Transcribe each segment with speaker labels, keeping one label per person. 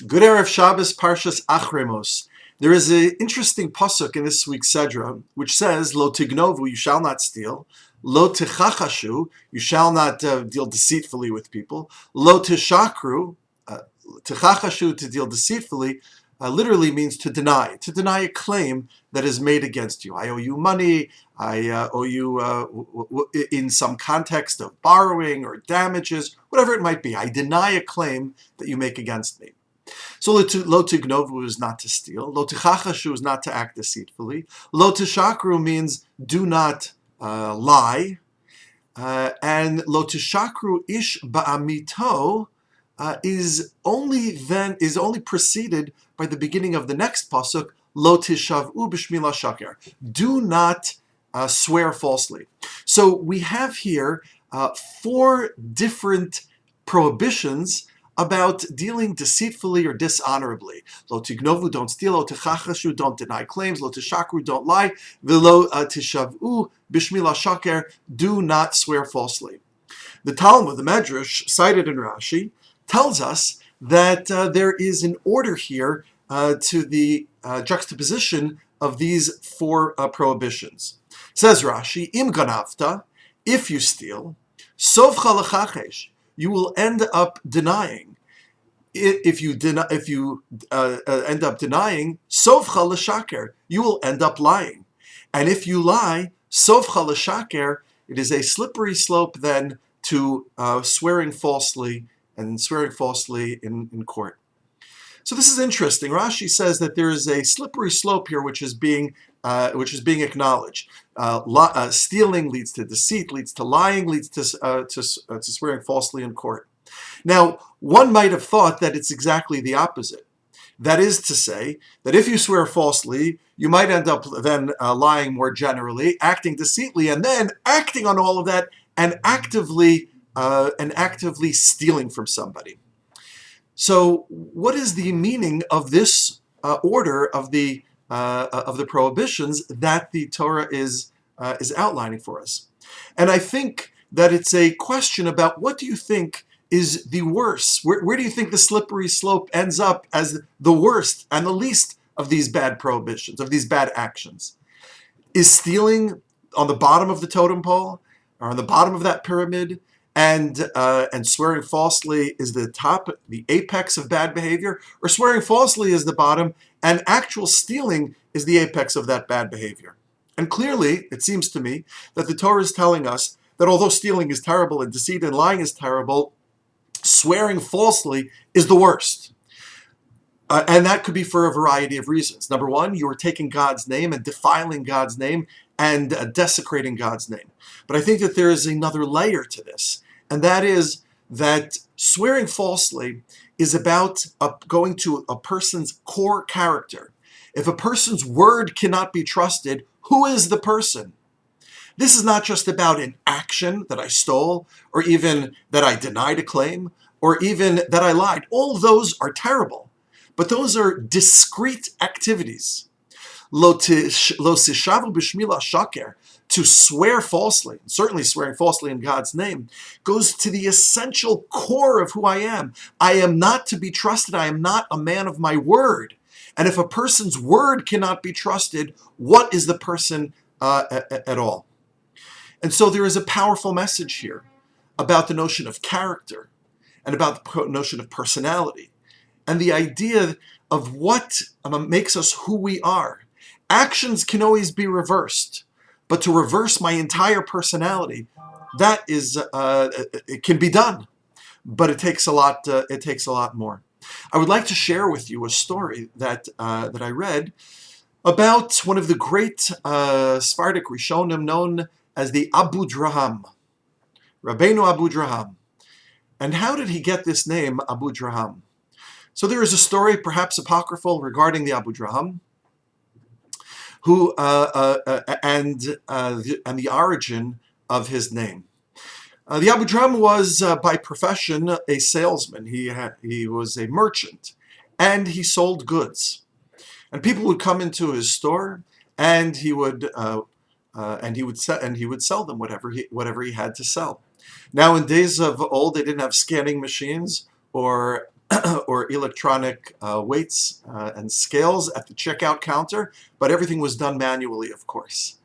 Speaker 1: Good Erev Shabbos, Parshas Achremos. There is an interesting pasuk in this week's Sedra, which says, Lo tignovu, you shall not steal. Lo tichachashu, you shall not deal deceitfully with people. Lo tishakru, tichachashu, to deal deceitfully, literally means to deny a claim that is made against you. I owe you money, I owe you in some context of borrowing or damages, whatever it might be. I deny a claim that you make against me. So lo tignovu is not to steal. Lo tichachashu is not to act deceitfully. Lo tishakru means do not lie. And lo tishakru ish ba'amito is only preceded by the beginning of the next pasuk. Lo tishav'u b'shmi l'shaker. Do not swear falsely. So we have here 4 different prohibitions about dealing deceitfully or dishonorably. Lo tignovu, don't steal. Lo tichachashu, don't deny claims. Lo tishakru, don't lie. V'lo tishav'u b'shmi l'shaker, do not swear falsely. The Talmud, the Medrash, cited in Rashi, tells us that there is an order here to the juxtaposition of these 4 prohibitions. Says Rashi, Im ganavta, if you steal, sovcha lechachesh, you will end up denying. If you end up denying, sovcha l'shaker, you will end up lying. And if you lie, sovcha l'shaker, it is a slippery slope then to swearing falsely in court. So this is interesting. Rashi says that there is a slippery slope here which is being acknowledged. Stealing leads to deceit, leads to lying, leads to swearing falsely in court. Now, one might have thought that it's exactly the opposite. That is to say, that if you swear falsely, you might end up then lying more generally, acting deceitfully, and then acting on all of that and actively stealing from somebody. So, what is the meaning of this order of the prohibitions that the Torah is outlining for us? And I think that it's a question about what do you think is the worst? Where do you think the slippery slope ends up as the worst and the least of these bad prohibitions, of these bad actions? Is stealing on the bottom of the totem pole, or on the bottom of that pyramid? And swearing falsely is the top, the apex of bad behavior, or swearing falsely is the bottom, and actual stealing is the apex of that bad behavior. And clearly, it seems to me that the Torah is telling us that although stealing is terrible and deceit and lying is terrible, swearing falsely is the worst. And that could be for a variety of reasons. Number one, you are taking God's name and defiling God's name and desecrating God's name. But I think that there is another layer to this, and that is that swearing falsely is about going to a person's core character. If a person's word cannot be trusted, who is the person? This is not just about an action that I stole, or even that I denied a claim, or even that I lied. All those are terrible, but those are discrete activities. Lo sishavu b'shmi l'shaker, to swear falsely, certainly swearing falsely in God's name, goes to the essential core of who I am. I am not to be trusted. I am not a man of my word. And if a person's word cannot be trusted, what is the person at all? And so there is a powerful message here about the notion of character and about the notion of personality and the idea of what makes us who we are. Actions can always be reversed, but to reverse my entire personality, that is, it can be done, but it takes a lot. It takes a lot more. I would like to share with you a story that I read about one of the great Sephardic Rishonim known as the Abu Drahm, Rabbeinu Abu Drahm. And how did he get this name, Abu Drahm? So there is a story, perhaps apocryphal, regarding the Abu Drahm, who and the origin of his name. The Abu Drahm was by profession a salesman. He was a merchant, and he sold goods. And people would come into his store, and he would sell them whatever he had to sell. Now, in days of old, they didn't have scanning machines or or electronic weights and scales at the checkout counter, but everything was done manually, of course.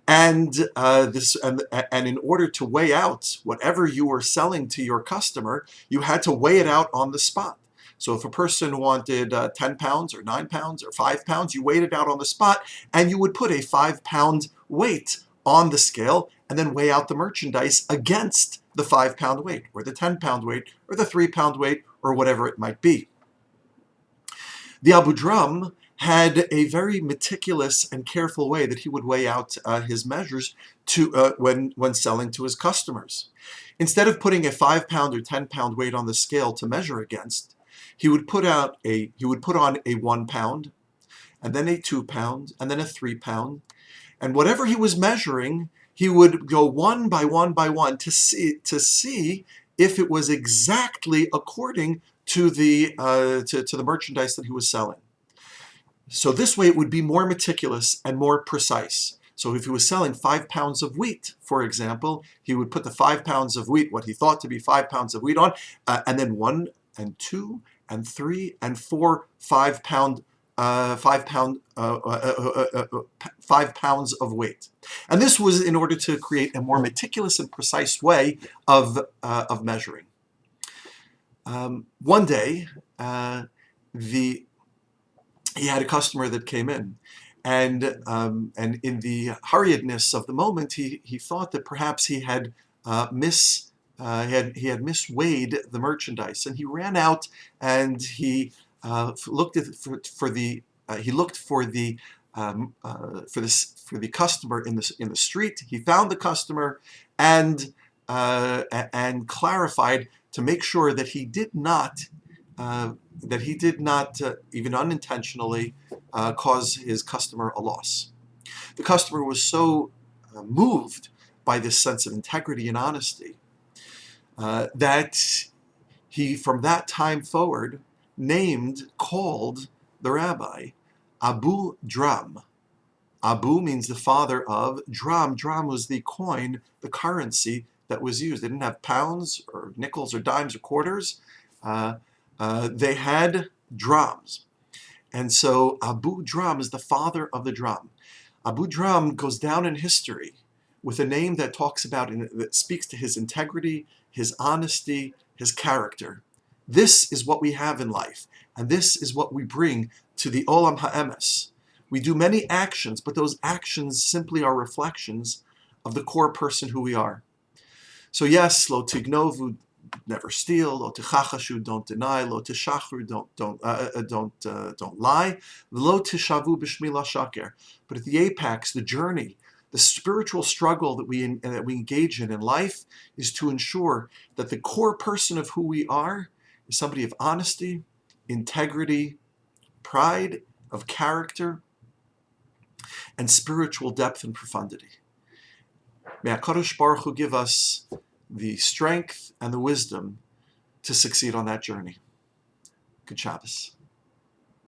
Speaker 1: And in order to weigh out whatever you were selling to your customer, you had to weigh it out on the spot. So if a person wanted 10 pounds or 9 pounds or 5 pounds, you weighed it out on the spot, and you would put a 5-pound weight on the scale and then weigh out the merchandise against the 5-pound weight or the 10-pound weight or the 3-pound weight or whatever it might be. The Abu Drahm had a very meticulous and careful way that he would weigh out his measures when selling to his customers. Instead of putting a 5-pound or 10-pound weight on the scale to measure against, he would put on a 1 pound, and then a 2 pound, and then a 3 pound, and whatever he was measuring, he would go one by one by one to see if it was exactly according to the merchandise that he was selling. So this way it would be more meticulous and more precise. So if he was selling 5 pounds of wheat, for example, he would put the 5 pounds of wheat, what he thought to be 5 pounds of wheat on, and then 1 and 2 and 3 and 4 5 pounds of weight. And this was in order to create a more meticulous and precise way of measuring. One day, he had a customer that came in, and in the hurriedness of the moment, he thought that perhaps he had misweighed the merchandise, and he ran out and he looked for the customer in the street. He found the customer and clarified to make sure that he did not even unintentionally cause his customer a loss. The customer was so moved by this sense of integrity and honesty that he, from that time forward, called the rabbi Abu Drahm. Abu means the father of. Drahm. Drahm was the coin, the currency that was used. They didn't have pounds or nickels or dimes or quarters. They had drams. And so Abu Drahm is the father of the Drahm. Abu Drahm goes down in history with a name that that speaks to his integrity, his honesty, his character. This is what we have in life, and this is what we bring to the Olam Ha'emes. We do many actions, but those actions simply are reflections of the core person who we are. So yes, lo tignovu, never steal, lo tichachashu, don't deny, lo tishachru, don't lie, lo tishavu b'shmi la shaker. But at the apex, the journey, the spiritual struggle that we engage in life is to ensure that the core person of who we are is somebody of honesty, integrity, pride, of character, and spiritual depth and profundity. May HaKadosh Baruch Hu give us the strength and the wisdom to succeed on that journey. Good Shabbos.